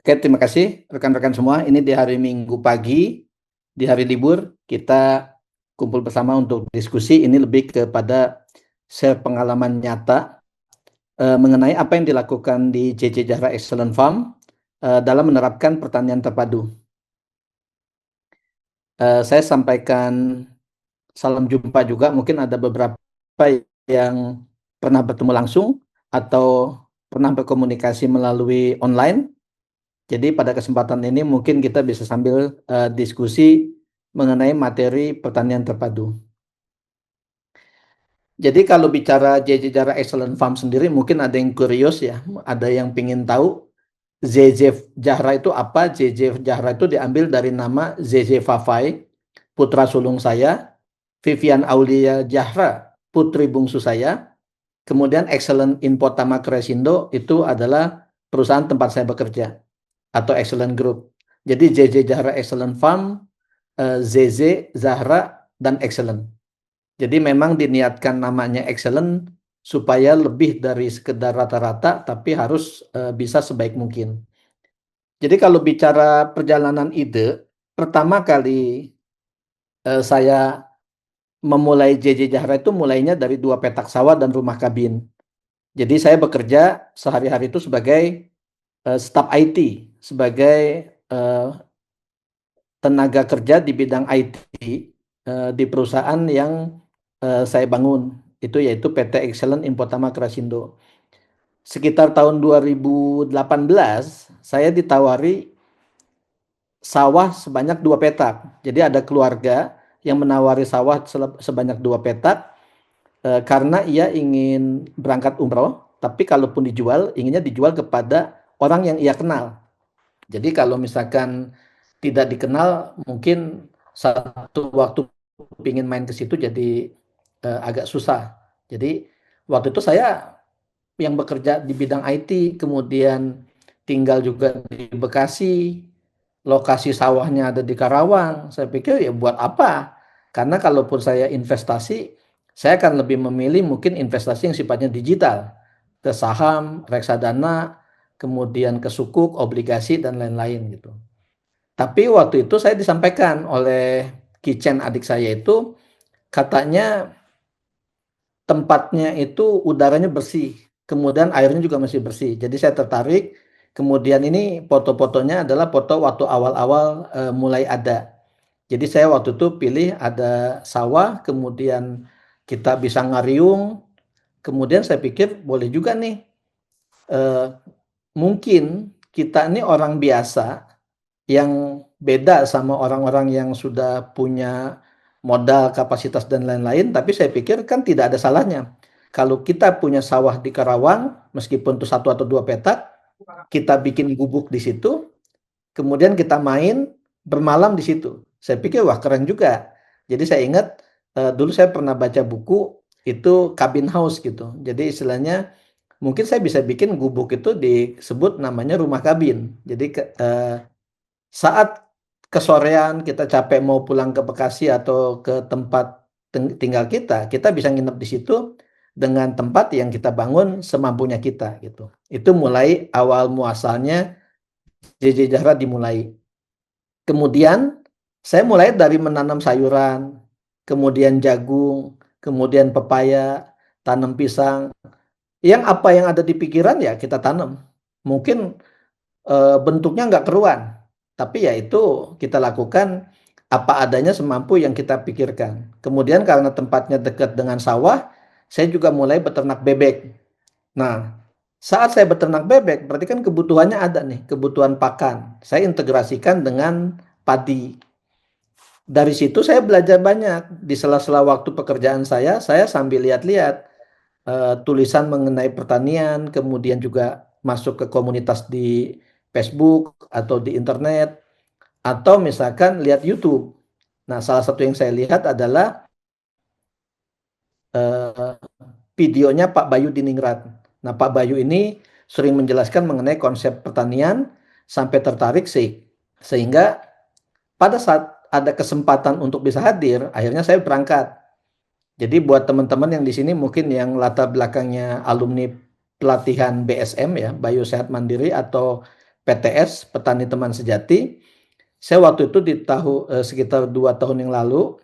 Oke, terima kasih rekan-rekan semua. Ini di hari Minggu pagi, di hari libur, kita kumpul bersama untuk diskusi. Ini lebih kepada share pengalaman nyata mengenai apa yang dilakukan di JJ Jahra Excellent Farm dalam menerapkan pertanian terpadu. Saya sampaikan salam jumpa juga. Mungkin ada beberapa yang pernah bertemu langsung atau pernah berkomunikasi melalui online. Jadi pada kesempatan ini mungkin kita bisa sambil diskusi mengenai materi pertanian terpadu. Jadi kalau bicara JJ Jahra Excellent Farm sendiri mungkin ada yang kurios ya, ada yang ingin tahu ZZ Jahra itu apa. ZZ Jahra itu diambil dari nama ZZ Fafai, putra sulung saya, Vivian Aulia Jahra, putri bungsu saya. Kemudian Excellent Import Tama Crescendo itu adalah perusahaan tempat saya bekerja atau Excellent Group. Jadi JJ Jahra Excellent Farm, ZZ, Zahra, dan Excellent. Jadi memang diniatkan namanya Excellent supaya lebih dari sekedar rata-rata, tapi harus bisa sebaik mungkin. Jadi kalau bicara perjalanan ide, pertama kali saya memulai JJ Jahra itu mulainya dari 2 petak sawah dan rumah kabin. Jadi saya bekerja sehari-hari itu sebagai staf IT, sebagai tenaga kerja di bidang IT di perusahaan yang saya bangun, itu yaitu PT Excellent Import Tama Crescendo. Sekitar tahun 2018 saya ditawari sawah sebanyak 2 petak. Jadi ada keluarga yang menawari sawah sebanyak 2 petak karena ia ingin berangkat umroh, tapi kalaupun dijual, inginnya dijual kepada orang yang ia kenal. Jadi kalau misalkan tidak dikenal, mungkin satu waktu ingin main ke situ jadi agak susah. Jadi waktu itu saya yang bekerja di bidang IT, kemudian tinggal juga di Bekasi, lokasi sawahnya ada di Karawang. Saya pikir ya buat apa? Karena kalaupun saya investasi, saya akan lebih memilih mungkin investasi yang sifatnya digital, ke saham, reksadana, kemudian ke sukuk, obligasi, dan lain-lain gitu. Tapi waktu itu saya disampaikan oleh Kicen adik saya itu, katanya tempatnya itu udaranya bersih, kemudian airnya juga masih bersih. Jadi saya tertarik. Kemudian ini foto-fotonya adalah foto waktu awal-awal mulai ada. Jadi saya waktu itu pilih ada sawah, kemudian kita bisa ngariung. Kemudian saya pikir boleh juga nih, eh, mungkin kita ini orang biasa yang beda sama orang-orang yang sudah punya modal, kapasitas, dan lain-lain. Tapi saya pikir kan tidak ada salahnya. Kalau kita punya sawah di Karawang, meskipun itu 1 atau 2 petak, kita bikin gubuk di situ, kemudian kita main bermalam di situ. Saya pikir wah keren juga. Jadi saya ingat dulu saya pernah baca buku itu cabin house gitu. Jadi istilahnya mungkin saya bisa bikin gubuk itu disebut namanya rumah kabin. Jadi saat kesorean kita capek mau pulang ke Bekasi atau ke tempat tinggal kita, kita bisa nginep di situ dengan tempat yang kita bangun semampunya kita gitu. Itu mulai awal muasalnya JJ Jahra dimulai. Kemudian saya mulai dari menanam sayuran, kemudian jagung, kemudian pepaya, tanam pisang. Yang apa yang ada di pikiran ya kita tanam. Mungkin bentuknya nggak keruan, tapi ya itu kita lakukan apa adanya semampu yang kita pikirkan. Kemudian karena tempatnya dekat dengan sawah, saya juga mulai beternak bebek. Nah, saat saya beternak bebek, berarti kan kebutuhannya ada nih, kebutuhan pakan. Saya integrasikan dengan padi. Dari situ saya belajar banyak. Di sela-sela waktu pekerjaan saya sambil lihat-lihat tulisan mengenai pertanian, kemudian juga masuk ke komunitas di Facebook atau di internet, atau misalkan lihat YouTube. Nah, salah satu yang saya lihat adalah eh, videonya Pak Bayu Diningrat. Nah, Pak Bayu ini sering menjelaskan mengenai konsep pertanian sampai tertarik sih. Sehingga pada saat ada kesempatan untuk bisa hadir, akhirnya saya berangkat. Jadi buat teman-teman yang di sini mungkin yang latar belakangnya alumni pelatihan BSM ya, Bayu Sehat Mandiri atau PTS, Petani Teman Sejati. Saya waktu itu di sekitar 2 tahun yang lalu,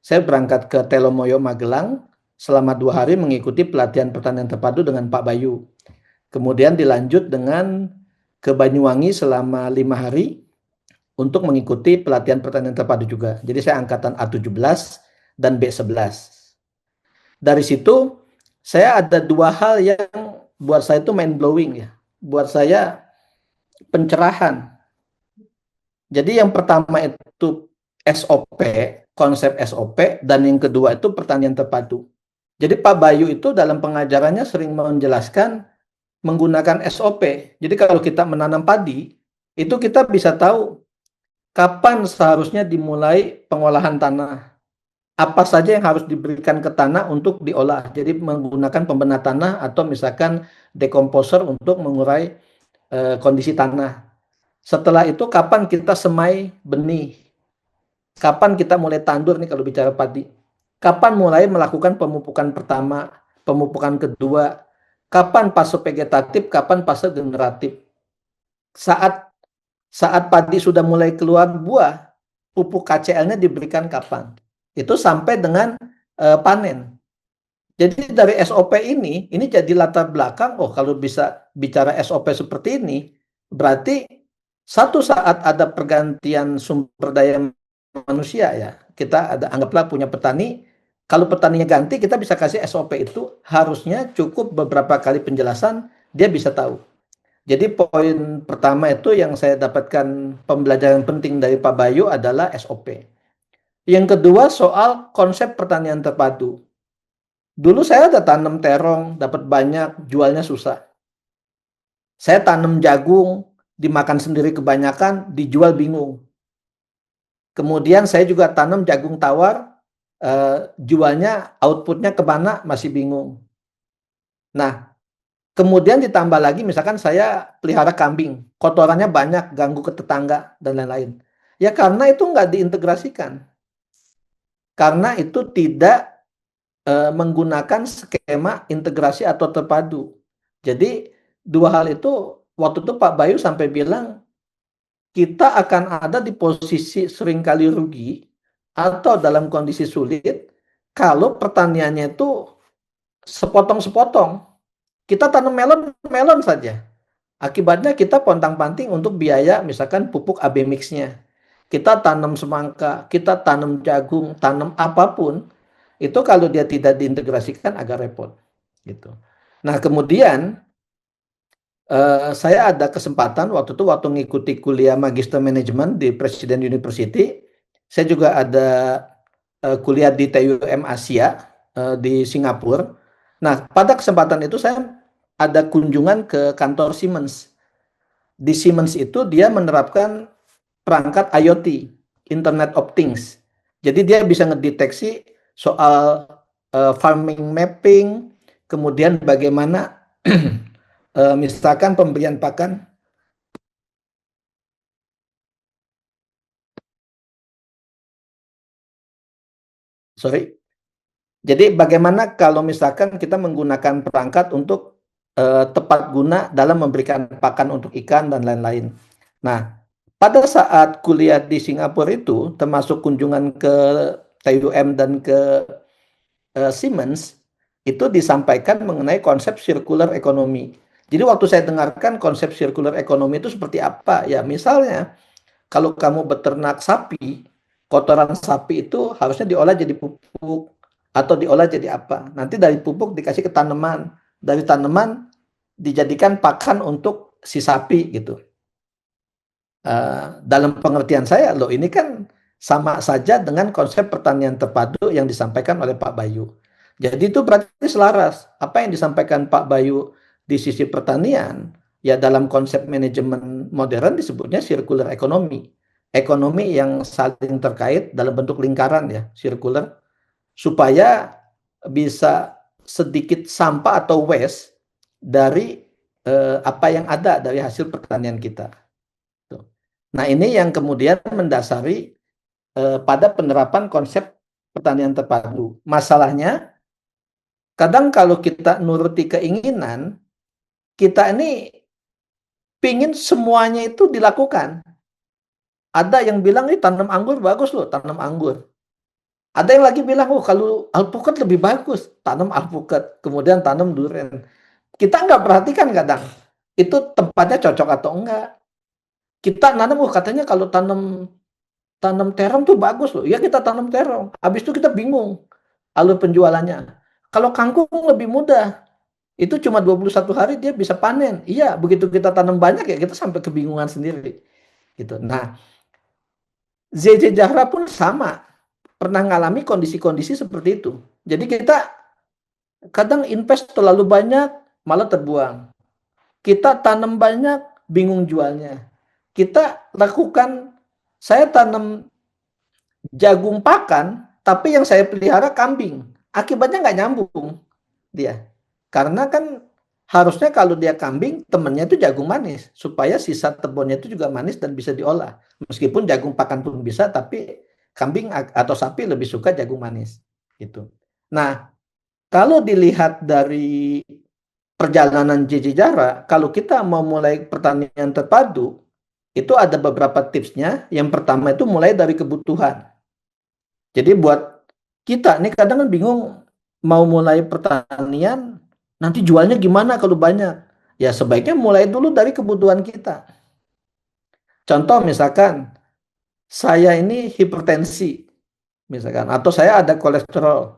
saya berangkat ke Telomoyo Magelang selama 2 hari mengikuti pelatihan pertanian terpadu dengan Pak Bayu. Kemudian dilanjut dengan ke Banyuwangi selama 5 hari untuk mengikuti pelatihan pertanian terpadu juga. Jadi saya angkatan A17 dan B11. Dari situ saya ada 2 hal yang buat saya itu mind blowing ya. Buat saya pencerahan. Jadi yang pertama itu SOP, konsep SOP, dan yang kedua itu pertanian terpadu. Jadi Pak Bayu itu dalam pengajarannya sering menjelaskan menggunakan SOP. Jadi kalau kita menanam padi, itu kita bisa tahu kapan seharusnya dimulai pengolahan tanah. Apa saja yang harus diberikan ke tanah untuk diolah. Jadi menggunakan pembedah tanah atau misalkan dekomposer untuk mengurai kondisi tanah. Setelah itu kapan kita semai benih? Kapan kita mulai tandur nih kalau bicara padi? Kapan mulai melakukan pemupukan pertama, pemupukan kedua? Kapan fase vegetatif, kapan fase generatif? Saat saat padi sudah mulai keluar buah, pupuk KCL-nya diberikan kapan? Itu sampai dengan panen. Jadi dari SOP ini jadi latar belakang, oh kalau bisa bicara SOP seperti ini, berarti satu saat ada pergantian sumber daya manusia ya, kita anggaplah punya petani, kalau petaninya ganti kita bisa kasih SOP itu harusnya cukup beberapa kali penjelasan dia bisa tahu. Jadi poin pertama itu yang saya dapatkan pembelajaran penting dari Pak Bayu adalah SOP. Yang kedua soal konsep pertanian terpadu. Dulu saya ada tanam terong, dapat banyak, jualnya susah. Saya tanam jagung, dimakan sendiri kebanyakan, dijual bingung. Kemudian saya juga tanam jagung tawar, jualnya outputnya kemana masih bingung. Nah, kemudian ditambah lagi misalkan saya pelihara kambing, kotorannya banyak, ganggu ke tetangga dan lain-lain. Ya karena itu nggak diintegrasikan. Karena itu tidak menggunakan skema integrasi atau terpadu. Jadi 2 hal itu waktu itu Pak Bayu sampai bilang kita akan ada di posisi seringkali rugi atau dalam kondisi sulit kalau pertaniannya itu sepotong-sepotong. Kita tanam melon saja. Akibatnya kita pontang-panting untuk biaya misalkan pupuk AB mix-nya. Kita tanam semangka, kita tanam jagung, tanam apapun, itu kalau dia tidak diintegrasikan agak repot gitu. Nah, kemudian saya ada kesempatan waktu itu waktu ngikuti kuliah Magister Management di Presiden University, saya juga ada kuliah di TUM Asia di Singapura. Nah, pada kesempatan itu saya ada kunjungan ke kantor Siemens. Di Siemens itu dia menerapkan perangkat IoT, Internet of Things. Jadi dia bisa ngedeteksi soal farming mapping, kemudian bagaimana misalkan pemberian pakan. Sorry. Jadi bagaimana kalau misalkan kita menggunakan perangkat untuk tepat guna dalam memberikan pakan untuk ikan dan lain-lain. Nah, pada saat kuliah di Singapura itu, termasuk kunjungan ke TUM dan ke Siemens, itu disampaikan mengenai konsep circular economy. Jadi waktu saya dengarkan konsep circular economy itu seperti apa? Ya misalnya, kalau kamu beternak sapi, kotoran sapi itu harusnya diolah jadi pupuk atau diolah jadi apa? Nanti dari pupuk dikasih ke tanaman, dari tanaman dijadikan pakan untuk si sapi gitu. Dalam pengertian saya, loh ini kan sama saja dengan konsep pertanian terpadu yang disampaikan oleh Pak Bayu. Jadi itu berarti selaras. Apa yang disampaikan Pak Bayu di sisi pertanian, ya dalam konsep manajemen modern disebutnya circular economy. Ekonomi yang saling terkait dalam bentuk lingkaran ya, circular, supaya bisa sedikit sampah atau waste dari apa yang ada dari hasil pertanian kita. Nah, ini yang kemudian mendasari pada penerapan konsep pertanian terpadu. Masalahnya, kadang kalau kita nuruti keinginan, kita ini pingin semuanya itu dilakukan. Ada yang bilang, tanam anggur bagus loh, tanam anggur. Ada yang lagi bilang, oh kalau alpukat lebih bagus, tanam alpukat. Kemudian tanam durian. Kita nggak perhatikan kadang, itu tempatnya cocok atau enggak. Kita nanam, oh katanya kalau tanam tanam terong tuh bagus loh. Ya kita tanam terong. Habis itu kita bingung alur penjualannya. Kalau kangkung lebih mudah. Itu cuma 21 hari dia bisa panen. Iya, begitu kita tanam banyak ya kita sampai kebingungan sendiri. Gitu. Nah, ZJ Zahra pun sama. Pernah ngalami kondisi-kondisi seperti itu. Jadi kita kadang invest terlalu banyak malah terbuang. Kita tanam banyak bingung jualnya. Kita lakukan, saya tanam jagung pakan, tapi yang saya pelihara kambing. Akibatnya nggak nyambung dia. Karena kan harusnya kalau dia kambing, temennya itu jagung manis. Supaya sisa tebonnya itu juga manis dan bisa diolah. Meskipun jagung pakan pun bisa, tapi kambing atau sapi lebih suka jagung manis. Gitu. Nah, kalau dilihat dari perjalanan JJ Jara, kalau kita mau mulai pertanian terpadu, itu ada beberapa tipsnya. Yang pertama itu mulai dari kebutuhan. Jadi buat kita nih kadang kan bingung mau mulai pertanian, nanti jualnya gimana kalau banyak? Ya sebaiknya mulai dulu dari kebutuhan kita. Contoh misalkan saya ini hipertensi, misalkan, atau saya ada kolesterol.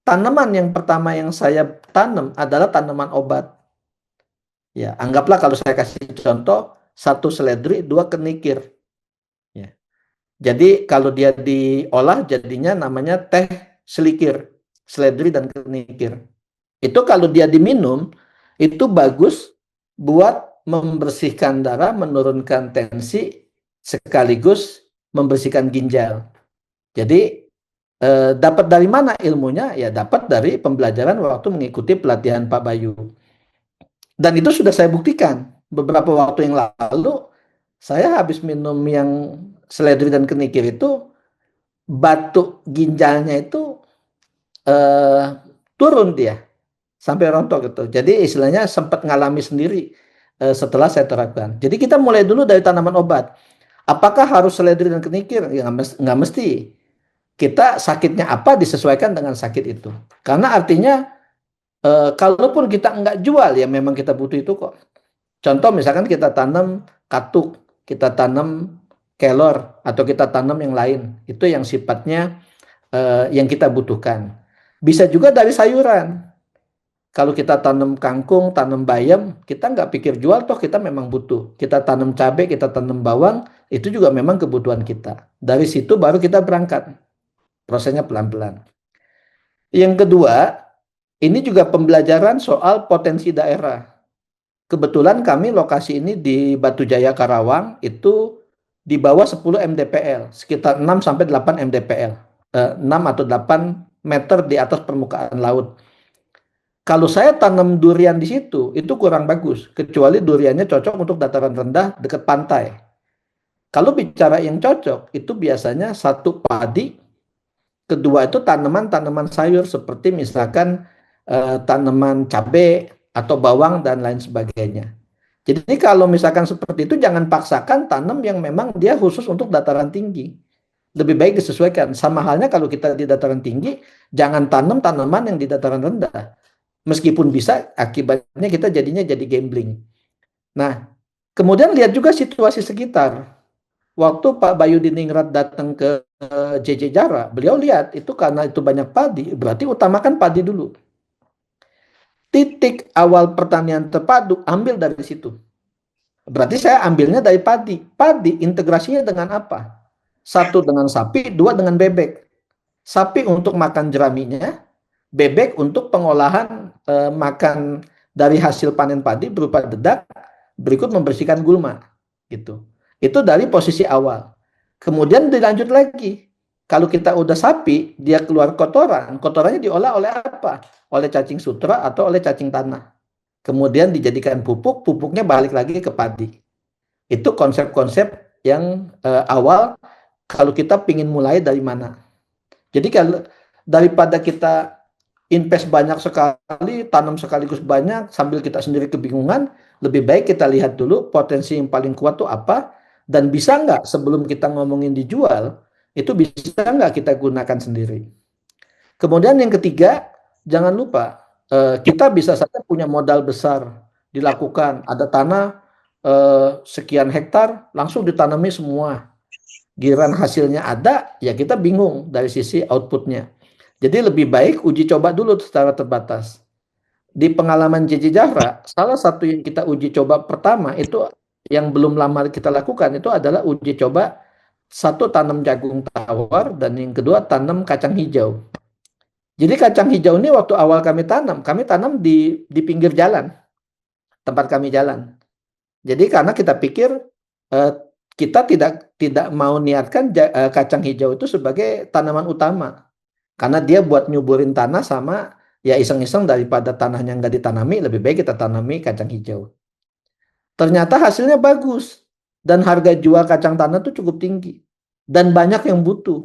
Tanaman yang pertama yang saya tanam adalah tanaman obat. Ya, anggaplah kalau saya kasih contoh, satu seledri, dua kenikir. Ya. Jadi kalau dia diolah jadinya namanya teh selikir, seledri dan kenikir. Itu kalau dia diminum, itu bagus buat membersihkan darah, menurunkan tensi, sekaligus membersihkan ginjal. Jadi dapat dari mana ilmunya? Ya dapat dari pembelajaran waktu mengikuti pelatihan Pak Bayu. Dan itu sudah saya buktikan. Beberapa waktu yang lalu, saya habis minum yang seledri dan kenikir itu, batuk ginjalnya itu eh, turun dia. Sampai rontok gitu. Jadi istilahnya sempat ngalami sendiri setelah saya terapkan. Jadi kita mulai dulu dari tanaman obat. Apakah harus seledri dan kenikir? Ya, nggak mesti. Kita sakitnya apa disesuaikan dengan sakit itu. Karena artinya kalaupun kita nggak jual ya memang kita butuh itu kok. Contoh misalkan kita tanam katuk, kita tanam kelor, atau kita tanam yang lain. Itu yang sifatnya yang kita butuhkan. Bisa juga dari sayuran. Kalau kita tanam kangkung, tanam bayam, kita nggak pikir jual, toh kita memang butuh. Kita tanam cabai, kita tanam bawang, itu juga memang kebutuhan kita. Dari situ baru kita berangkat. Prosesnya pelan-pelan. Yang kedua, ini juga pembelajaran soal potensi daerah. Kebetulan kami lokasi ini di Batu Jaya Karawang, itu di bawah 10 mdpl, sekitar 6 sampai 8 mdpl. 6 atau 8 meter di atas permukaan laut. Kalau saya tanam durian di situ, itu kurang bagus. Kecuali duriannya cocok untuk dataran rendah dekat pantai. Kalau bicara yang cocok, itu biasanya satu padi, kedua itu tanaman-tanaman sayur seperti misalkan tanaman cabai atau bawang dan lain sebagainya. Jadi kalau misalkan seperti itu jangan paksakan tanam yang memang dia khusus untuk dataran tinggi. Lebih baik disesuaikan. Sama halnya kalau kita di dataran tinggi, jangan tanam tanaman yang di dataran rendah. Meskipun bisa, akibatnya kita jadinya jadi gambling. Nah, kemudian lihat juga situasi sekitar. Waktu Pak Bayu Diningrat datang ke JJ Jara, beliau lihat itu karena itu banyak padi, berarti utamakan padi dulu. Titik awal pertanian terpadu, ambil dari situ. Berarti saya ambilnya dari padi. Padi integrasinya dengan apa? Satu dengan sapi, dua dengan bebek. Sapi untuk makan jeraminya, bebek untuk pengolahan makan dari hasil panen padi berupa dedak, berikut membersihkan gulma. Gitu. Itu dari posisi awal. Kemudian dilanjut lagi. Kalau kita udah sapi, dia keluar kotoran, kotorannya diolah oleh apa? Oleh cacing sutra atau oleh cacing tanah. Kemudian dijadikan pupuk, pupuknya balik lagi ke padi. Itu konsep-konsep yang awal kalau kita ingin mulai dari mana. Jadi kalau daripada kita invest banyak sekali, tanam sekaligus banyak, sambil kita sendiri kebingungan, Lebih baik kita lihat dulu potensi yang paling kuat tuh apa, dan bisa nggak sebelum kita ngomongin dijual, itu bisa nggak kita gunakan sendiri. Kemudian yang ketiga, jangan lupa kita bisa saja punya modal besar dilakukan. Ada tanah sekian hektar langsung ditanami semua. Giliran hasilnya ada, ya kita bingung dari sisi outputnya. Jadi lebih baik uji coba dulu secara terbatas. Di pengalaman JJ Jahra, salah satu yang kita uji coba pertama itu yang belum lama kita lakukan itu adalah uji coba satu tanam jagung tawar dan yang kedua tanam kacang hijau. Jadi kacang hijau ini waktu awal kami tanam di pinggir jalan, tempat kami jalan. Jadi karena kita pikir eh, kita tidak mau niatkan kacang hijau itu sebagai tanaman utama, karena dia buat nyuburin tanah sama ya iseng-iseng daripada tanahnya nggak ditanami, lebih baik kita tanami kacang hijau. Ternyata hasilnya bagus dan harga jual kacang tanah itu cukup tinggi dan banyak yang butuh.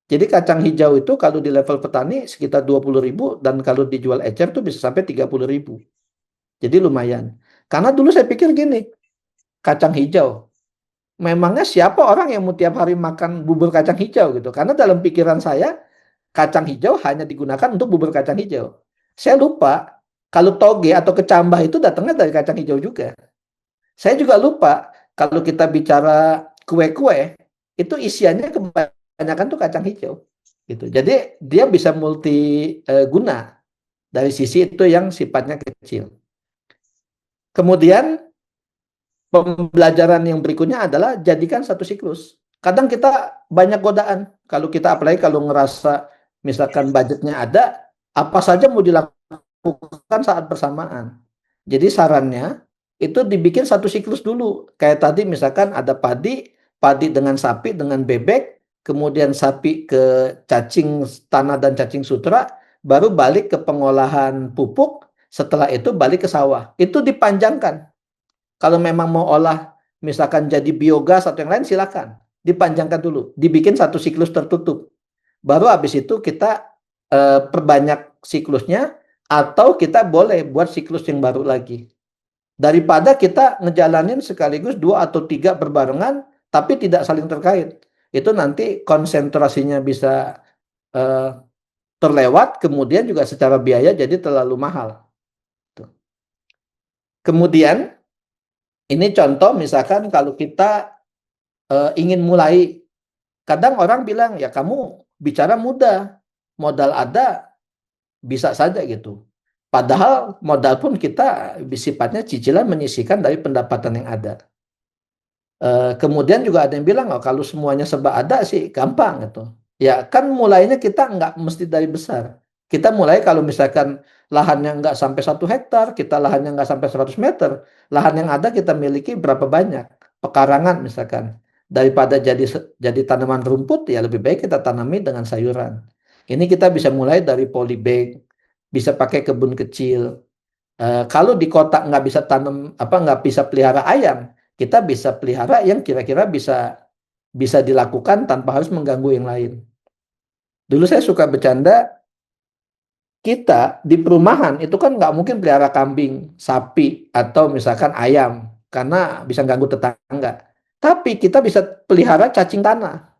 Jadi kacang hijau itu kalau di level petani sekitar 20.000 dan kalau dijual ecer tuh bisa sampai 30.000. Jadi lumayan. Karena dulu saya pikir gini, kacang hijau. Memangnya siapa orang yang mau tiap hari makan bubur kacang hijau gitu? Karena dalam pikiran saya kacang hijau hanya digunakan untuk bubur kacang hijau. Saya lupa kalau toge atau kecambah itu datangnya dari kacang hijau juga. Saya juga lupa kalau kita bicara kue-kue itu isiannya kebanyakan tuh kacang hijau gitu. Jadi dia bisa multi guna dari sisi itu yang sifatnya kecil. Kemudian pembelajaran yang berikutnya adalah jadikan satu siklus. Kadang kita banyak godaan kalau kita apalagi kalau ngerasa misalkan budgetnya ada, apa saja mau dilakukan saat bersamaan. Jadi sarannya itu dibikin satu siklus dulu. Kayak tadi misalkan ada padi, padi dengan sapi, dengan bebek, kemudian sapi ke cacing tanah dan cacing sutra, baru balik ke pengolahan pupuk, setelah itu balik ke sawah. Itu dipanjangkan. Kalau memang mau olah misalkan jadi biogas atau yang lain silakan. Dipanjangkan dulu, dibikin satu siklus tertutup. Baru habis itu kita perbanyak siklusnya atau kita boleh buat siklus yang baru lagi. Daripada kita ngejalanin sekaligus 2 atau 3 berbarengan tapi tidak saling terkait. Itu nanti konsentrasinya bisa eh, terlewat, kemudian juga secara biaya jadi terlalu mahal. Kemudian ini contoh misalkan kalau kita ingin mulai, kadang orang bilang ya kamu bicara mudah, modal ada bisa saja gitu. Padahal modal pun kita sifatnya cicilan menyisihkan dari pendapatan yang ada. Kemudian juga ada yang bilang oh, kalau semuanya serba ada sih gampang gitu. Ya kan mulainya kita nggak mesti dari besar. Kita mulai kalau misalkan lahannya nggak sampai 1 hektar, kita lahannya nggak sampai 100 meter, lahan yang ada kita miliki berapa banyak, pekarangan misalkan. Daripada jadi tanaman rumput ya lebih baik kita tanami dengan sayuran. Ini kita bisa mulai dari polybag, bisa pakai kebun kecil. Kalau di kota nggak bisa tanam apa nggak bisa pelihara ayam, kita bisa pelihara yang kira-kira bisa bisa dilakukan tanpa harus mengganggu yang lain. Dulu saya suka bercanda, kita di perumahan itu kan nggak mungkin pelihara kambing, sapi, atau misalkan ayam, karena bisa ganggu tetangga. Tapi kita bisa pelihara cacing tanah.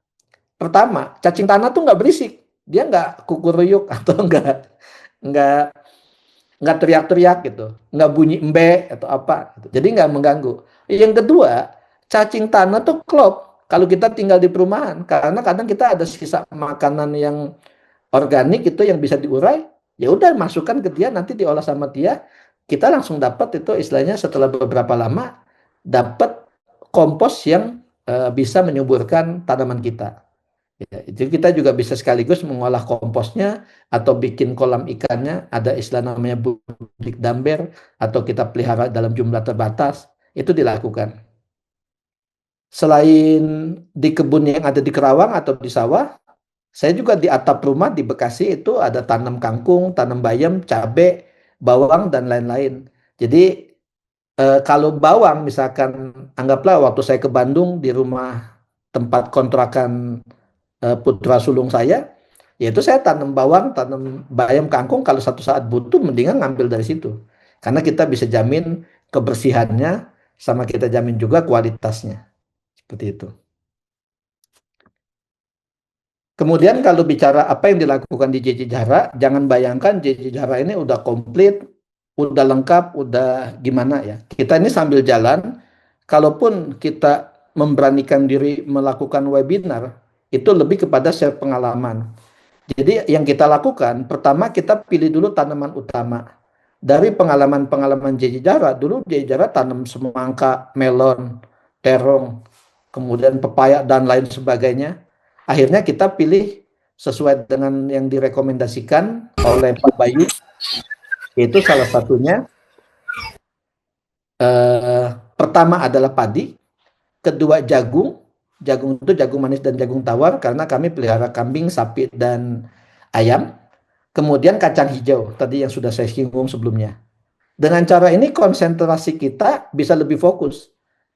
Pertama, cacing tanah tuh nggak berisik, dia nggak kukuruyuk atau nggak nggak teriak-teriak gitu, nggak bunyi embe atau apa, gitu. Jadi nggak mengganggu. Yang kedua, cacing tanah tuh klop kalau kita tinggal di perumahan, karena kadang kita ada sisa makanan yang organik itu yang bisa diurai, ya udah masukkan ke dia nanti diolah sama dia, kita langsung dapat itu istilahnya setelah beberapa lama dapat kompos yang bisa menyuburkan tanaman kita. Ya, itu kita juga bisa sekaligus mengolah komposnya atau bikin kolam ikannya, ada istilah namanya budik damber, atau kita pelihara dalam jumlah terbatas, itu dilakukan. Selain di kebun yang ada di Kerawang atau di sawah, saya juga di atap rumah di Bekasi itu ada tanam kangkung, tanam bayam, cabai, bawang, dan lain-lain. Jadi kalau bawang misalkan, anggaplah waktu saya ke Bandung di rumah tempat kontrakan putra sulung saya, yaitu saya tanam bawang, tanam bayam, kangkung, kalau satu saat butuh mendingan ngambil dari situ. Karena kita bisa jamin kebersihannya, sama kita jamin juga kualitasnya. Seperti itu. Kemudian kalau bicara apa yang dilakukan di JJ Jara, jangan bayangkan JJ Jara ini udah komplit, udah lengkap, udah gimana ya. Kita ini sambil jalan, kalaupun kita memberanikan diri melakukan webinar, itu lebih kepada share pengalaman. Jadi yang kita lakukan, pertama kita pilih dulu tanaman utama. Dari pengalaman-pengalaman JJ Jara, dulu JJ Jara tanam semangka, melon, terong, kemudian pepaya dan lain sebagainya. Akhirnya kita pilih sesuai dengan yang direkomendasikan oleh Pak Bayu, yaitu salah satunya pertama adalah padi, kedua jagung. Jagung itu jagung manis dan jagung tawar karena kami pelihara kambing, sapi, dan ayam. Kemudian kacang hijau, tadi yang sudah saya singgung sebelumnya. Dengan cara ini konsentrasi kita bisa lebih fokus.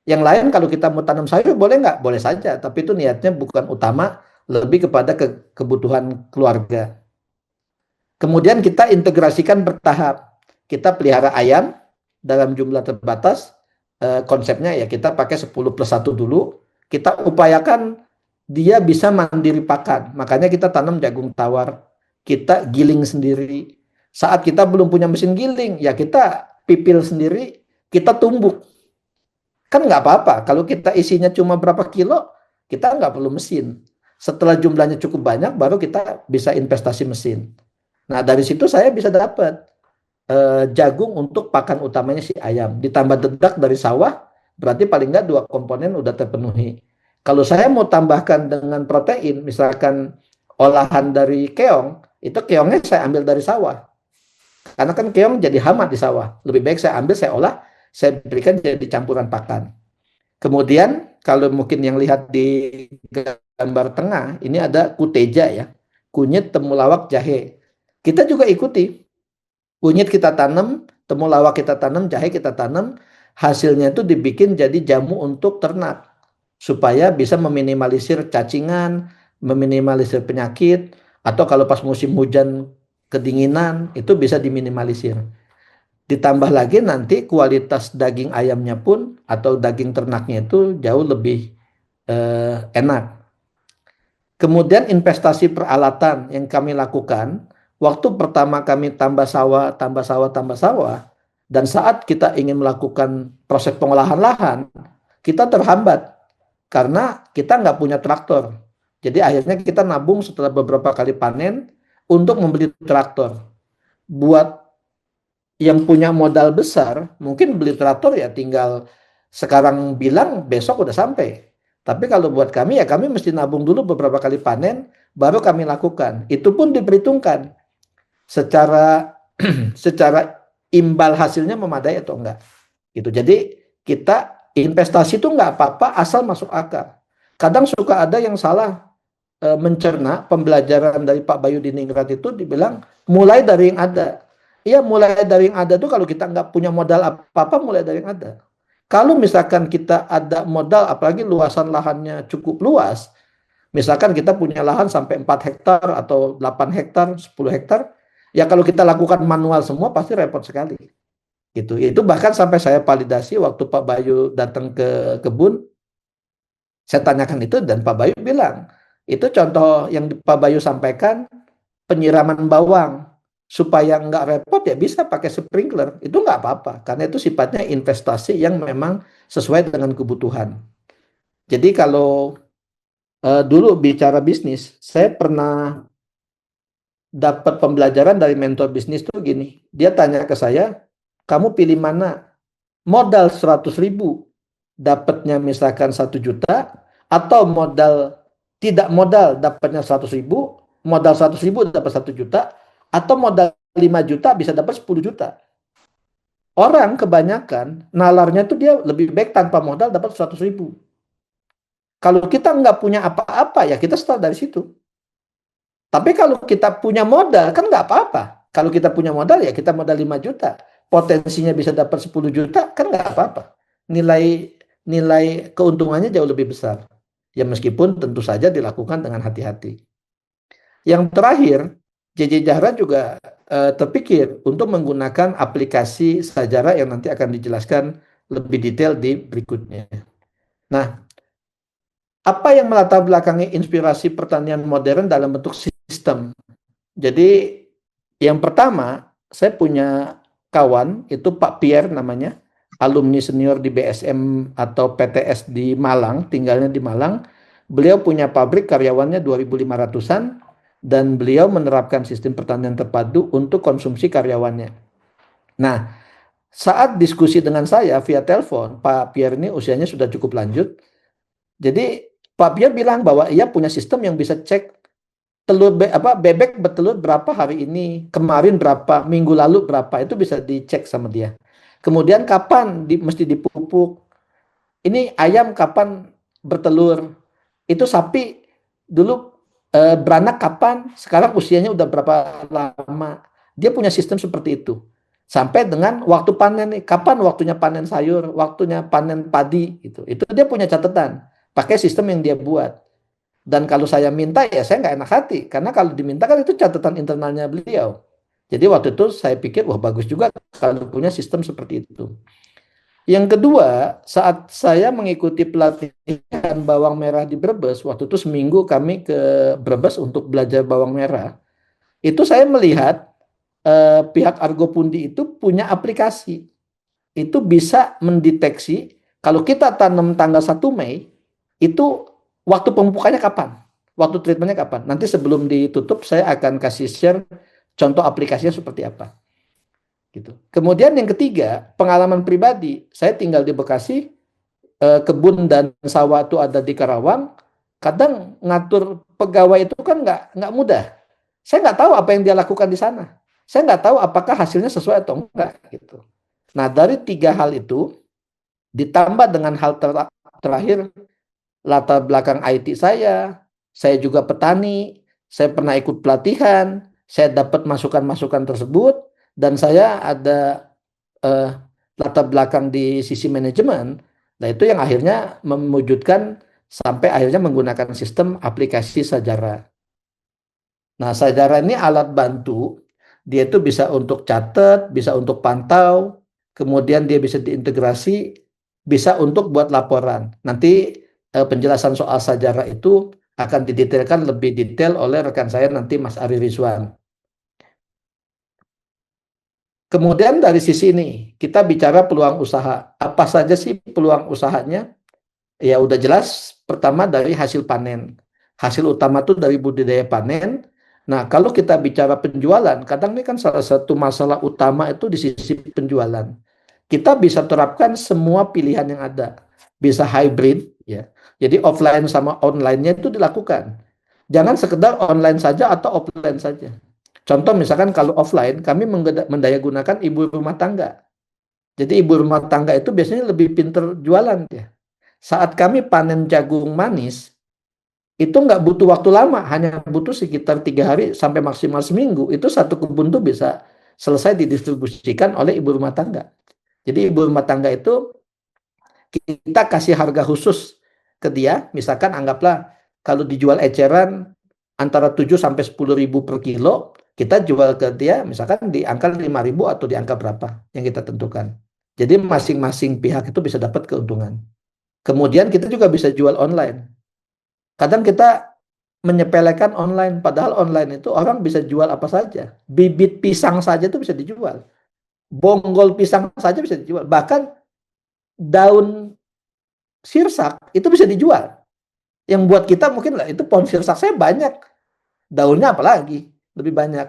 Yang lain kalau kita mau tanam sayur boleh nggak? Boleh saja, tapi itu niatnya bukan utama, lebih kepada kebutuhan keluarga. Kemudian kita integrasikan bertahap. Kita pelihara ayam dalam jumlah terbatas. Konsepnya ya kita pakai 10+1 dulu. Kita upayakan dia bisa mandiri pakan. Makanya kita tanam jagung tawar. Kita giling sendiri. Saat kita belum punya mesin giling, ya kita pipil sendiri, kita tumbuk. Kan nggak apa-apa. Kalau kita isinya cuma berapa kilo, kita nggak perlu mesin. Setelah jumlahnya cukup banyak, baru kita bisa investasi mesin. Nah, dari situ saya bisa dapat jagung untuk pakan utamanya si ayam. Ditambah dedak dari sawah, berarti paling nggak 2 komponen udah terpenuhi. Kalau saya mau tambahkan dengan protein, misalkan olahan dari keong, itu keongnya saya ambil dari sawah. Karena kan keong jadi hama di sawah. Lebih baik saya ambil, saya olah, saya berikan jadi campuran pakan. Kemudian kalau mungkin yang lihat di gambar tengah, ini ada kuteja ya. Kunyit, temulawak, jahe. Kita juga ikuti. Kunyit kita tanam, temulawak kita tanam, jahe kita tanam. Hasilnya itu dibikin jadi jamu untuk ternak. Supaya bisa meminimalisir cacingan, meminimalisir penyakit, atau kalau pas musim hujan kedinginan, itu bisa diminimalisir. Ditambah lagi nanti kualitas daging ayamnya pun atau daging ternaknya itu jauh lebih enak. Kemudian investasi peralatan yang kami lakukan, waktu pertama kami tambah sawah, tambah sawah, tambah sawah, dan saat kita ingin melakukan proses pengolahan lahan, kita terhambat karena kita nggak punya traktor. Jadi akhirnya kita nabung setelah beberapa kali panen untuk membeli traktor. Buat yang punya modal besar, mungkin beli traktor ya tinggal sekarang bilang besok udah sampai. Tapi kalau buat kami ya kami mesti nabung dulu beberapa kali panen, baru kami lakukan. Itu pun diperhitungkan secara secara imbal hasilnya memadai atau enggak. Gitu. Jadi kita investasi itu enggak apa-apa asal masuk akal. Kadang suka ada yang salah mencerna pembelajaran dari Pak Bayu Diningrat itu dibilang mulai dari yang ada. Iya, mulai dari yang ada tuh kalau kita nggak punya modal apa-apa, mulai dari yang ada. Kalau misalkan kita ada modal, apalagi luasan lahannya cukup luas, misalkan kita punya lahan sampai 4 hektar atau 8 hektar, 10 hektar, ya kalau kita lakukan manual semua pasti repot sekali. Gitu. Itu bahkan sampai saya validasi waktu Pak Bayu datang ke kebun, saya tanyakan itu dan Pak Bayu bilang, itu contoh yang Pak Bayu sampaikan, penyiraman bawang. Supaya nggak repot ya bisa pakai sprinkler. Itu nggak apa-apa, karena itu sifatnya investasi yang memang sesuai dengan kebutuhan. Jadi kalau dulu bicara bisnis, saya pernah dapat pembelajaran dari mentor bisnis tuh gini. Dia tanya ke saya, kamu pilih mana? Modal 100.000, dapatnya misalkan 1 juta, atau modal tidak modal dapatnya 100.000, modal 100.000 dapat 1 juta, atau modal 5 juta bisa dapat 10 juta. Orang kebanyakan nalarnya tuh dia lebih baik tanpa modal dapat 100.000. Kalau kita nggak punya apa-apa ya kita start dari situ. Tapi kalau kita punya modal kan nggak apa-apa. Kalau kita punya modal ya kita modal 5 juta. Potensinya bisa dapat 10 juta kan nggak apa-apa. Nilai keuntungannya jauh lebih besar. Ya meskipun tentu saja dilakukan dengan hati-hati. Yang terakhir, JJ Jahra juga terpikir untuk menggunakan aplikasi Sajara yang nanti akan dijelaskan lebih detail di berikutnya. Nah, apa yang melatar belakangi inspirasi pertanian modern dalam bentuk sistem? Jadi yang pertama, saya punya kawan, itu Pak Pierre namanya, alumni senior di BSM atau PTS di Malang, tinggalnya di Malang. Beliau punya pabrik, karyawannya 2.500-an, dan beliau menerapkan sistem pertanian terpadu untuk konsumsi karyawannya. Nah, saat diskusi dengan saya via telepon, Pak Pierre ini usianya sudah cukup lanjut. Jadi Pak Pierre bilang bahwa ia punya sistem yang bisa cek bebek bertelur berapa hari ini, kemarin berapa, minggu lalu berapa, itu bisa dicek sama dia. Kemudian kapan mesti dipupuk, ini ayam kapan bertelur, itu sapi dulu beranak kapan, sekarang usianya udah berapa lama. Dia punya sistem seperti itu. Sampai dengan waktu panen nih, kapan waktunya panen sayur, waktunya panen padi, gitu. Itu dia punya catatan, pakai sistem yang dia buat. Dan kalau saya minta ya saya nggak enak hati, karena kalau diminta kan itu catatan internalnya beliau. Jadi waktu itu saya pikir, wah bagus juga kalau punya sistem seperti itu. Yang kedua, saat saya mengikuti pelatihan bawang merah di Brebes, waktu itu seminggu kami ke Brebes untuk belajar bawang merah, itu saya melihat pihak Argo Pundi itu punya aplikasi. Itu bisa mendeteksi kalau kita tanam tanggal 1 Mei, itu waktu pemupukannya kapan? Waktu treatmentnya kapan? Nanti sebelum ditutup saya akan kasih share contoh aplikasinya seperti apa. Gitu. Kemudian yang ketiga, pengalaman pribadi. Saya tinggal di Bekasi, kebun dan sawah itu ada di Karawang. Kadang ngatur pegawai itu kan nggak mudah. Saya nggak tahu apa yang dia lakukan di sana. Saya nggak tahu apakah hasilnya sesuai atau enggak. Gitu. Nah, dari tiga hal itu, ditambah dengan hal terakhir, latar belakang IT saya juga petani, saya pernah ikut pelatihan, saya dapat masukan-masukan tersebut, dan saya ada eh, latar belakang di sisi manajemen. Nah, itu yang akhirnya mewujudkan sampai akhirnya menggunakan sistem aplikasi Sajara. Nah, Sajara ini alat bantu, dia itu bisa untuk catat, bisa untuk pantau, kemudian dia bisa diintegrasi, bisa untuk buat laporan. Nanti penjelasan soal Sajara itu akan didetailkan lebih detail oleh rekan saya nanti Mas Ari Rizwan. Kemudian dari sisi ini, kita bicara peluang usaha. Apa saja sih peluang usahanya? Ya udah jelas, pertama dari hasil panen. Hasil utama tuh dari budidaya panen. Nah, kalau kita bicara penjualan, kadang ini kan salah satu masalah utama itu di sisi penjualan. Kita bisa terapkan semua pilihan yang ada. Bisa hybrid, ya. Jadi offline sama online-nya itu dilakukan. Jangan sekedar online saja atau offline saja. Contoh misalkan kalau offline, kami mendayagunakan ibu rumah tangga. Jadi ibu rumah tangga itu biasanya lebih pinter jualan ya. Saat kami panen jagung manis, itu nggak butuh waktu lama, hanya butuh sekitar 3 hari sampai maksimal seminggu. Itu satu kebun tuh bisa selesai didistribusikan oleh ibu rumah tangga. Jadi ibu rumah tangga itu kita kasih harga khusus ke dia, misalkan anggaplah kalau dijual eceran antara 7 sampai 10 ribu per kilo, kita jual ke dia misalkan di angka 5 ribu atau di angka berapa yang kita tentukan. Jadi masing-masing pihak itu bisa dapat keuntungan. Kemudian kita juga bisa jual online. Kadang kita menyepelekan online, padahal online itu orang bisa jual apa saja. Bibit pisang saja itu bisa dijual. Bonggol pisang saja bisa dijual. Bahkan daun sirsak itu bisa dijual. Yang buat kita mungkin lah itu pohon sirsak saya banyak, daunnya apalagi lebih banyak.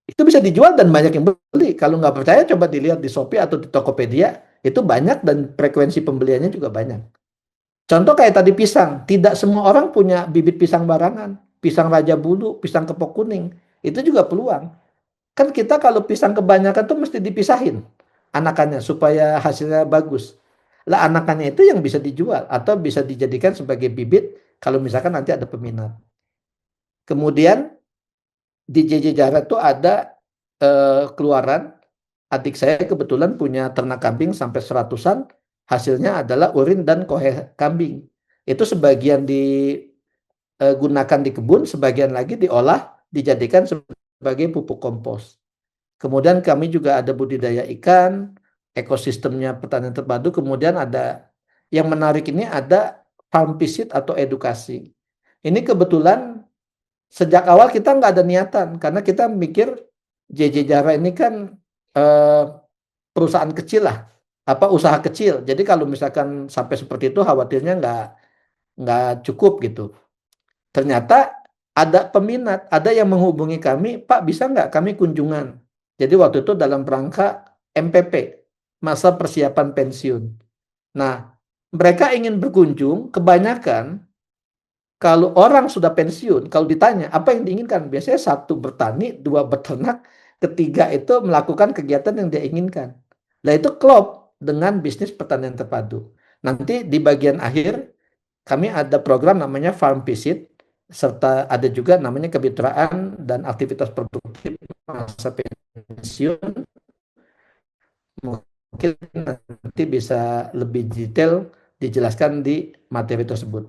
Itu bisa dijual dan banyak yang beli. Kalau nggak percaya coba dilihat di Shopee atau di Tokopedia, itu banyak dan frekuensi pembeliannya juga banyak. Contoh kayak tadi pisang, tidak semua orang punya bibit pisang barangan, pisang raja bulu, pisang kepok kuning, itu juga peluang. Kan kita kalau pisang kebanyakan tuh mesti dipisahin anakannya supaya hasilnya bagus. Lah anakannya itu yang bisa dijual atau bisa dijadikan sebagai bibit kalau misalkan nanti ada peminat. Kemudian di JJ Jara tuh ada keluaran, adik saya kebetulan punya ternak kambing sampai seratusan, hasilnya adalah urin dan kohe kambing. Itu sebagian digunakan di kebun, sebagian lagi diolah, dijadikan sebagai pupuk kompos. Kemudian kami juga ada budidaya ikan, ekosistemnya pertanian terpadu. Kemudian ada yang menarik ini ada farm visit atau edukasi. Ini kebetulan sejak awal kita nggak ada niatan karena kita mikir JJ Jara ini kan eh, perusahaan kecil lah, apa usaha kecil. Jadi kalau misalkan sampai seperti itu khawatirnya nggak cukup gitu. Ternyata ada peminat, ada yang menghubungi kami, Pak bisa nggak kami kunjungan. Jadi waktu itu dalam rangka MPP, masa persiapan pensiun. Nah, mereka ingin berkunjung, kebanyakan kalau orang sudah pensiun, kalau ditanya apa yang diinginkan, biasanya satu bertani, dua beternak, ketiga itu melakukan kegiatan yang dia inginkan. Nah itu klop dengan bisnis pertanian terpadu. Nanti di bagian akhir kami ada program namanya Farm Visit, serta ada juga namanya kemitraan dan aktivitas produktif masa pensiun. Mungkin nanti bisa lebih detail dijelaskan di materi tersebut.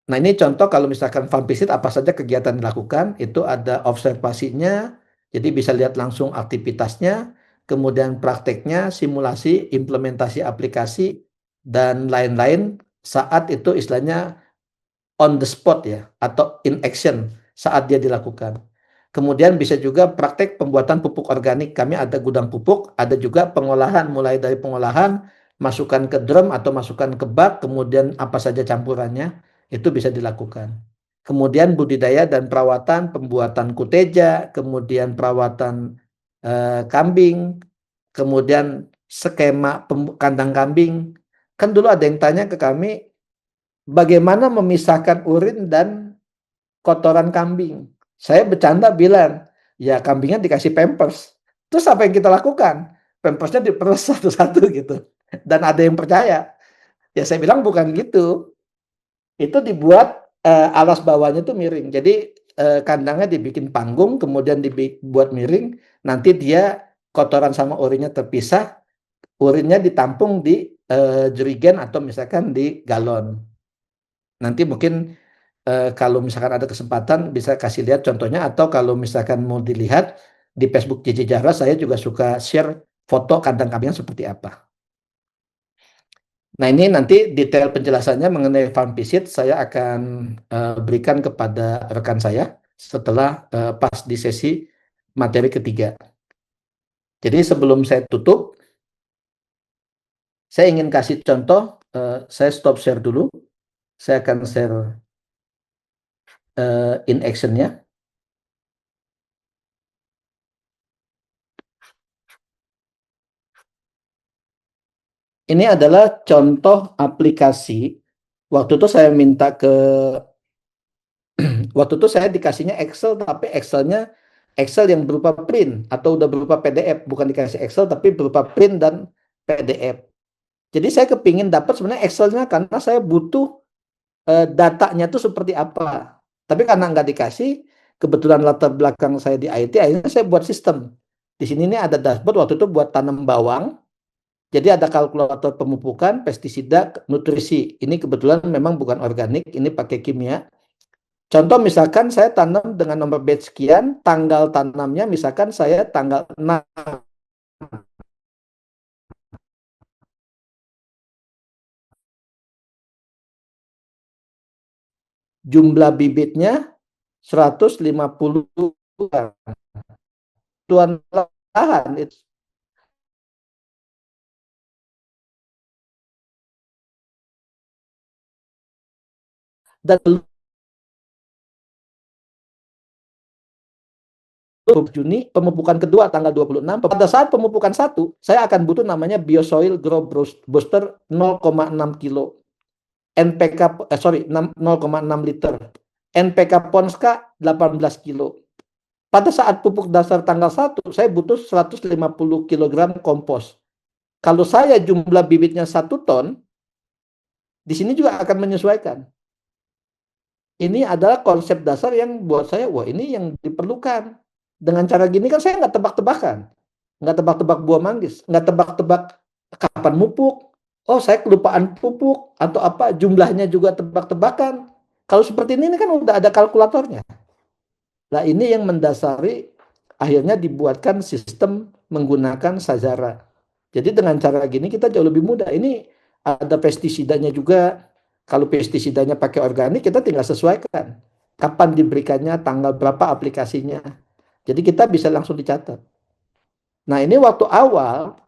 Nah, ini contoh kalau misalkan farm visit apa saja kegiatan dilakukan, itu ada observasinya, jadi bisa lihat langsung aktivitasnya, kemudian prakteknya, simulasi, implementasi aplikasi, dan lain-lain saat itu istilahnya on the spot ya, atau in action saat dia dilakukan. Kemudian bisa juga praktek pembuatan pupuk organik. Kami ada gudang pupuk, ada juga pengolahan, mulai dari pengolahan, masukkan ke drum atau masukkan ke bak, kemudian apa saja campurannya, itu bisa dilakukan. Kemudian budidaya dan perawatan, pembuatan kuteja, kemudian perawatan kambing, kemudian skema kandang kambing. Kan dulu ada yang tanya ke kami, bagaimana memisahkan urin dan kotoran kambing? Saya bercanda bilang, ya kambingnya dikasih pampers. Terus apa yang kita lakukan? Pampersnya diperes satu-satu gitu. Dan ada yang percaya. Ya saya bilang bukan gitu. Itu dibuat alas bawahnya tuh miring. Jadi kandangnya dibikin panggung, kemudian dibuat miring. Nanti dia kotoran sama urinnya terpisah. Urinnya ditampung di jerigen atau misalkan di galon. Nanti mungkin kalau misalkan ada kesempatan bisa kasih lihat contohnya, atau kalau misalkan mau dilihat di Facebook JJ Jahra, saya juga suka share foto kandang kambingnya seperti apa. Nah, ini nanti detail penjelasannya mengenai farm visit saya akan berikan kepada rekan saya setelah pas di sesi materi ketiga. Jadi sebelum saya tutup, saya ingin kasih contoh, saya stop share dulu, saya akan share in action-nya. Ini adalah contoh aplikasi. Waktu itu saya minta ke, waktu itu saya dikasihnya Excel, tapi Excelnya Excel yang berupa print atau udah berupa PDF, bukan dikasih Excel tapi berupa print dan PDF. Jadi saya kepingin dapat sebenarnya Excelnya karena saya butuh datanya itu seperti apa. Tapi karena nggak dikasih, kebetulan latar belakang saya di IT, akhirnya saya buat sistem. Di sini nih ada dashboard waktu itu buat tanam bawang. Jadi ada kalkulator pemupukan, pestisida, nutrisi. Ini kebetulan memang bukan organik, ini pakai kimia. Contoh misalkan saya tanam dengan nomor batch sekian, tanggal tanamnya misalkan saya tanggal 6, jumlah bibitnya 150 tuan lahan itu, dan belum Juni pemupukan kedua tanggal 26. Pada saat pemupukan satu, saya akan butuh namanya Biosoil Grow Booster 0,6 kilo. NPK sorry 0,6 liter. NPK Ponska 18 kilo. Pada saat pupuk dasar tanggal 1, saya butuh 150 kilogram kompos. Kalau saya jumlah bibitnya 1 ton, di sini juga akan menyesuaikan. Ini adalah konsep dasar yang buat saya, wah ini yang diperlukan. Dengan cara gini kan saya nggak tebak-tebakan. Nggak tebak-tebak buah manggis. Nggak tebak-tebak kapan mupuk. Oh saya kelupaan pupuk. Atau apa, jumlahnya juga tebak-tebakan. Kalau seperti ini kan udah ada kalkulatornya. Nah ini yang mendasari akhirnya dibuatkan sistem menggunakan Sajara. Jadi dengan cara gini kita jauh lebih mudah. Ini ada pestisidanya juga. Kalau pestisidanya pakai organik, kita tinggal sesuaikan. Kapan diberikannya, tanggal berapa aplikasinya. Jadi kita bisa langsung dicatat. Nah ini waktu awal,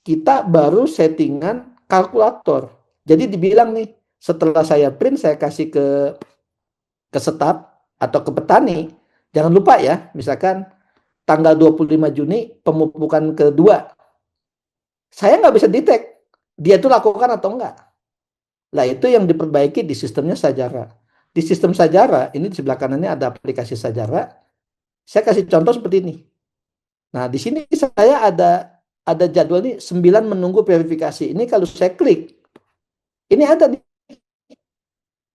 kita baru settingan kalkulator. Jadi dibilang nih, setelah saya print, saya kasih ke staf atau ke petani, jangan lupa ya, misalkan tanggal 25 Juni pemupukan kedua. Saya nggak bisa detect dia itu lakukan atau enggak. Nah, itu yang diperbaiki di sistemnya Sajara. Di sistem Sajara, ini di sebelah kanannya ada aplikasi Sajara. Saya kasih contoh seperti ini. Nah, di sini saya ada jadwal nih 9 menunggu verifikasi. Ini kalau saya klik, ini ada nih.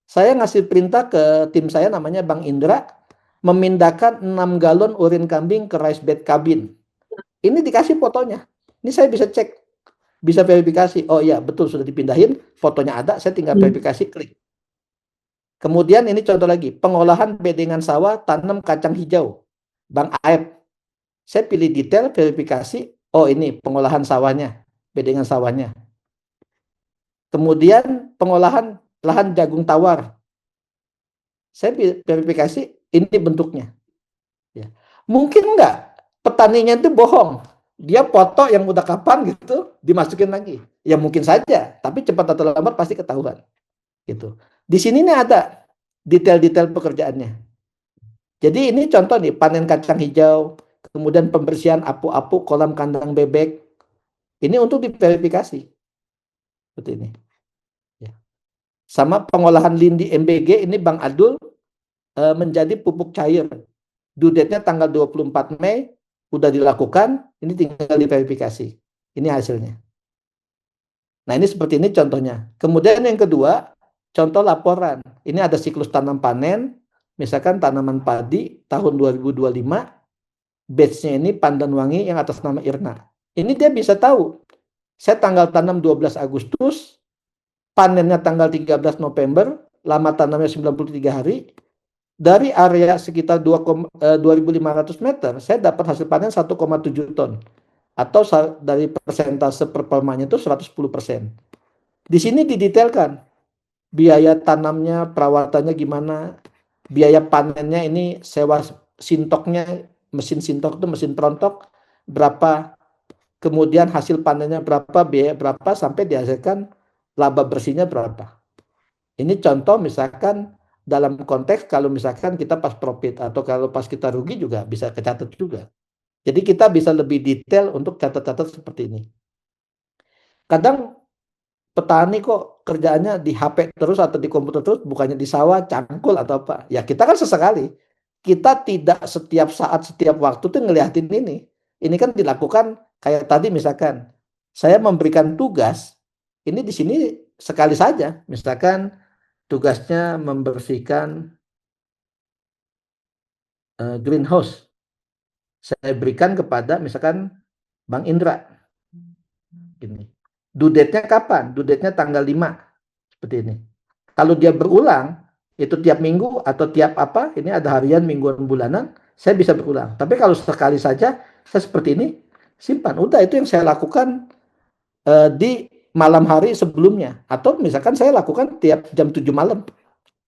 Saya ngasih perintah ke tim saya namanya Bang Indra memindahkan 6 galon urin kambing ke rice bed kabin. Ini dikasih fotonya. Ini saya bisa cek, bisa verifikasi. Oh iya, betul sudah dipindahin, fotonya ada, saya tinggal verifikasi, klik. Kemudian ini contoh lagi, pengolahan bedengan sawah tanam kacang hijau. Bang Aep, saya pilih detail, verifikasi, oh ini pengolahan sawahnya, bedengan sawahnya. Kemudian pengolahan lahan jagung tawar. Saya verifikasi, ini bentuknya. Ya. Mungkin enggak, petaninya itu bohong. Dia foto yang udah kapan gitu, dimasukin lagi. Ya mungkin saja, tapi cepat atau lambat pasti ketahuan. Gitu. Di sini nih ada detail-detail pekerjaannya. Jadi ini contoh nih, panen kacang hijau, kemudian pembersihan apu-apu kolam kandang bebek. Ini untuk diverifikasi. Seperti ini. Ya. Sama pengolahan lindi MBG, ini Bang Adul menjadi pupuk cair. Due date-nya tanggal 24 Mei, udah dilakukan, ini tinggal diverifikasi. Ini hasilnya. Nah ini seperti ini contohnya. Kemudian yang kedua, contoh laporan. Ini ada siklus tanam panen, misalkan tanaman padi tahun 2025, batch-nya ini pandan wangi yang atas nama Irna. Ini dia bisa tahu, saya tanggal tanam 12 Agustus, panennya tanggal 13 November, lama tanamnya 93 hari, dari area sekitar 2.500 meter, saya dapat hasil panen 1,7 ton. Atau dari persentase performanya itu 110%. Di sini didetailkan, biaya tanamnya, perawatannya gimana, biaya panennya ini sewa sintoknya, mesin sintok itu mesin perontok, berapa, kemudian hasil panennya berapa, biaya berapa, sampai dihasilkan laba bersihnya berapa. Ini contoh misalkan dalam konteks kalau misalkan kita pas profit atau kalau pas kita rugi juga bisa kecatat juga. Jadi kita bisa lebih detail untuk catat-catat seperti ini. Kadang petani kok kerjaannya di HP terus atau di komputer terus, bukannya di sawah, cangkul atau apa. Ya kita kan sesekali. Kita tidak setiap saat, setiap waktu tuh ngeliatin ini. Ini kan dilakukan kayak tadi misalkan, saya memberikan tugas, ini di sini sekali saja. Misalkan tugasnya membersihkan greenhouse. Saya berikan kepada misalkan Bang Indra. Gini. Due date-nya kapan? Due date-nya tanggal 5. Seperti ini. Kalau dia berulang, itu tiap minggu atau tiap apa, ini ada harian, mingguan, bulanan, saya bisa berulang. Tapi kalau sekali saja, saya seperti ini, simpan. Udah, itu yang saya lakukan di malam hari sebelumnya. Atau misalkan saya lakukan tiap jam 7 malam.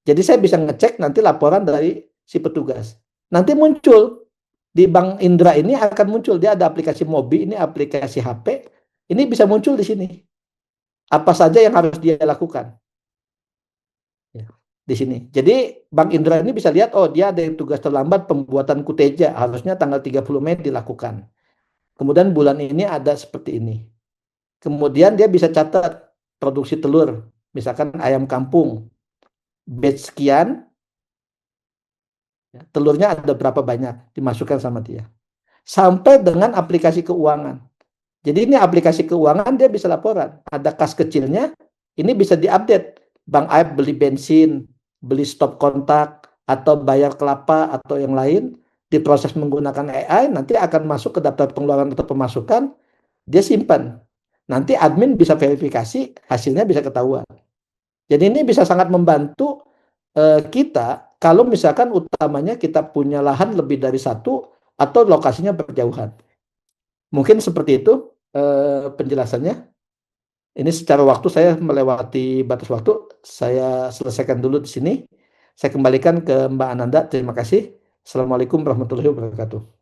Jadi saya bisa ngecek nanti laporan dari si petugas. Nanti muncul di Bank Indra ini akan muncul, dia ada aplikasi Mobi, ini aplikasi HP, ini bisa muncul di sini. Apa saja yang harus dia lakukan. Ya, di sini. Jadi Bank Indra ini bisa lihat, oh dia ada yang tugas terlambat pembuatan kuteja, harusnya tanggal 30 Mei dilakukan. Kemudian bulan ini ada seperti ini. Kemudian dia bisa catat produksi telur, misalkan ayam kampung, batch sekian, telurnya ada berapa banyak, dimasukkan sama dia. Sampai dengan aplikasi keuangan. Jadi ini aplikasi keuangan dia bisa laporan. Ada kas kecilnya, ini bisa diupdate. Bang Aib beli bensin, beli stop kontak, atau bayar kelapa, atau yang lain, diproses menggunakan AI, nanti akan masuk ke daftar pengeluaran atau pemasukan, dia simpan. Nanti admin bisa verifikasi, hasilnya bisa ketahuan. Jadi ini bisa sangat membantu kita, kalau misalkan utamanya kita punya lahan lebih dari satu, atau lokasinya berjauhan. Mungkin seperti itu penjelasannya. Ini secara waktu saya melewati batas waktu, saya selesaikan dulu di sini. Saya kembalikan ke Mbak Ananda. Terima kasih. Assalamualaikum warahmatullahi wabarakatuh.